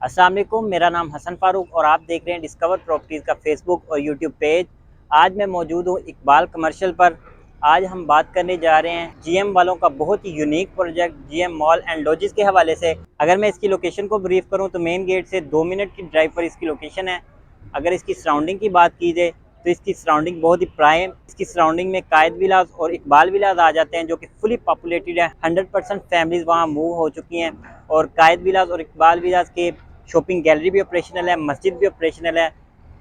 अस्सलाम वालेकुम, मेरा नाम हसन फ़ारूक और आप देख रहे हैं डिस्कवर प्रॉपर्टीज़ का फेसबुक और यूट्यूब पेज। आज मैं मौजूद हूँ इकबाल कमर्शियल पर। आज हम बात करने जा रहे हैं जीएम वालों का बहुत ही unique project GM mall and lodges के हवाले से। अगर मैं इसकी लोकेशन को ब्रीफ करूँ तो मेन गेट से 2 मिनट की ड्राइव पर इसकी लोकेशन है। अगर इसकी सराउंडिंग की बात की जाए तो इसकी सराउंडिंग बहुत ही प्राइम, इसकी सराउंडिंग में कायद विलास और इकबाल विलास आ जाते हैं जो कि फुली पॉपुलेटेड है। 100% फैमिलीज वहाँ मूव हो चुकी हैं और कायद विलास और इकबाल विलास के शॉपिंग गैलरी भी ऑपरेशनल है, मस्जिद भी ऑपरेशनल है।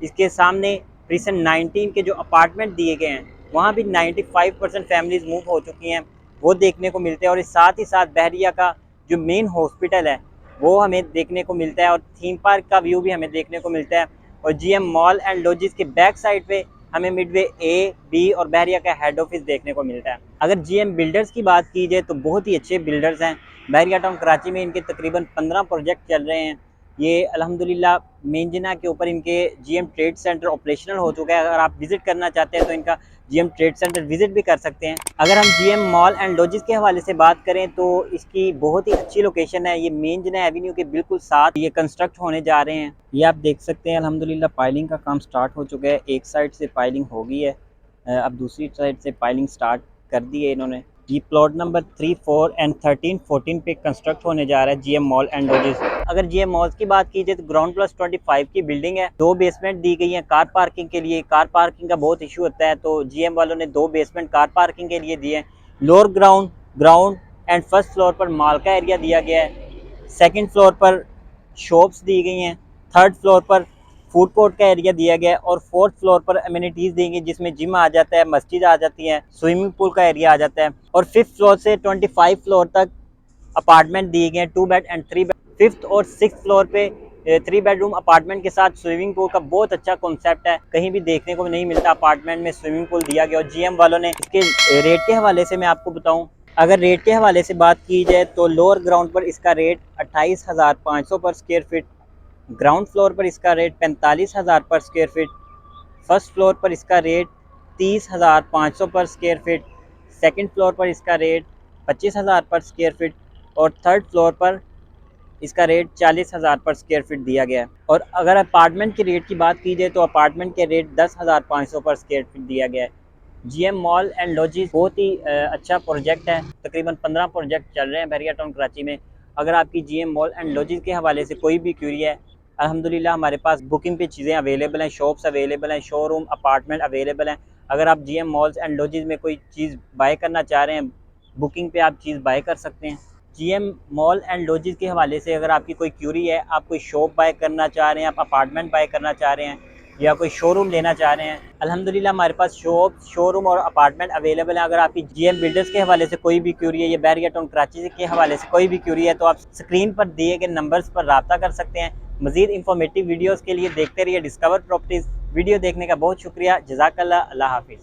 इसके सामने रिसेंट 19 के जो अपार्टमेंट दिए गए हैं वहाँ भी 95% फैमिलीज मूव हो चुकी हैं, वो देखने को मिलते हैं। और साथ ही साथ बहरिया का जो मेन हॉस्पिटल है वो हमें देखने को मिलता है और थीम पार्क का व्यू भी हमें देखने को मिलता है। और जीएम मॉल एंड लॉजिस के बैक साइड पे हमें मिडवे ए, बी और बहरिया का हेड ऑफिस देखने को मिलता है। अगर जीएम बिल्डर्स की बात की जाए तो बहुत ही अच्छे बिल्डर्स हैं। बहरिया टाउन कराची में इनके तकरीबन 15 प्रोजेक्ट चल रहे हैं। ये अल्हम्दुलिल्लाह मेन जिना के ऊपर इनके जीएम ट्रेड सेंटर ऑपरेशनल हो चुका है। अगर आप विजिट करना चाहते हैं तो इनका जीएम ट्रेड सेंटर विजिट भी कर सकते हैं। अगर हम जीएम मॉल एंड लॉजिस के हवाले से बात करें तो इसकी बहुत ही अच्छी लोकेशन है। ये मेन जिना एवेन्यू के बिल्कुल साथ ये कंस्ट्रक्ट होने जा रहे हैं। ये आप देख सकते हैं अल्हम्दुलिल्लाह पाइलिंग का काम स्टार्ट हो चुका है। एक साइड से पाइलिंग हो गई है, अब दूसरी साइड से पाइलिंग स्टार्ट कर दी है इन्होंने। ये प्लॉट नंबर 3, 4 एंड 13, 14 पे कंस्ट्रक्ट होने जा रहा है जीएम मॉल एंड लॉजिस। अगर जीएम मॉल्स की बात की जाए तो ग्राउंड प्लस 25 की बिल्डिंग है। 2 बेसमेंट दी गई हैं कार पार्किंग के लिए। कार पार्किंग का बहुत इशू होता है तो जीएम वालों ने 2 बेसमेंट कार पार्किंग के लिए दिए हैं। Lower ground, ground and first floor पर माल का एरिया दिया गया है। सेकेंड फ्लोर पर शॉप्स दी गई हैं। थर्ड फ्लोर पर फूड कोर्ट का एरिया दिया गया है और फोर्थ फ्लोर पर अमेनिटीज़ देंगे जिसमें जिम आ जाता है, मस्जिद आ जाती है, स्विमिंग पूल का एरिया आ जाता है। और फिफ्थ फ्लोर से 25 फ्लोर तक अपार्टमेंट दिए गए हैं, 2 बेड एंड 3 बेड। फिफ्थ और सिक्स फ्लोर पे 3 बेडरूम अपार्टमेंट के साथ स्विमिंग पूल का बहुत अच्छा कॉन्सेप्ट है, कहीं भी देखने को नहीं मिलता अपार्टमेंट में स्विमिंग पूल दिया गया। और जीएम वालों ने इसके रेट के हवाले से मैं आपको बताऊं, अगर रेट के हवाले से बात की जाए तो लोअर ग्राउंड पर इसका रेट 28,500 पर स्क्वायर फीट, ग्राउंड फ्लोर पर इसका रेट 45,000 पर स्क्वायर फीट, फर्स्ट फ्लोर पर इसका रेट 30,500 पर स्क्वायर फीट, सेकंड फ्लोर पर इसका रेट 25,000 पर स्क्वायर फीट और थर्ड फ्लोर पर इसका रेट 40,000 पर स्क्वायर फीट दिया गया है। और अगर अपार्टमेंट के रेट की बात की जाए तो अपार्टमेंट के रेट 10,500 पर स्क्वायर फीट दिया गया है। जीएम मॉल एंड लॉजिस बहुत ही अच्छा प्रोजेक्ट है। तकरीबन 15 प्रोजेक्ट चल रहे हैं बहरिया टाउन कराची में। अगर आपकी जीएम मॉल एंड लॉजिस के हवाले से कोई भी क्यूरी है, अल्हम्दुलिल्लाह हमारे पास बुकिंग पे चीज़ें अवेलेबल हैं, शॉप्स अवेलेबल हैं, शोरूम अपार्टमेंट अवेलेबल हैं। अगर आप जीएम मॉल्स एंड लॉजिस में कोई चीज़ बाय करना चाह रहे हैं, बुकिंग पे आप चीज़ बाय कर सकते हैं। जीएम मॉल एंड लॉजिस के हवाले से अगर आपकी कोई क्यूरी है, आप कोई शॉप बाय करना चाह रहे हैं, आप अपार्टमेंट बाय करना चाह रहे हैं या कोई शोरूम लेना चाह रहे हैं, अल्हम्दुलिल्लाह हमारे पास शॉप, शोरूम और अपार्टमेंट अवेलेबल है। अगर आपकी जीएम बिल्डर्स के हवाले से कोई भी क्यूरी है या बहरिया टाउन कराची के हवाले से कोई भी क्यूरी है तो आप स्क्रीन पर दिए गए नंबर्स पर रब्ता कर सकते हैं। मज़ीद इंफॉर्मेटिव वीडियोज़ के लिए देखते रहिए डिस्कवर प्रॉपर्टीज़। वीडियो देखने का बहुत शुक्रिया। जज़ाकल्लाह। अल्लाह हाफिज़।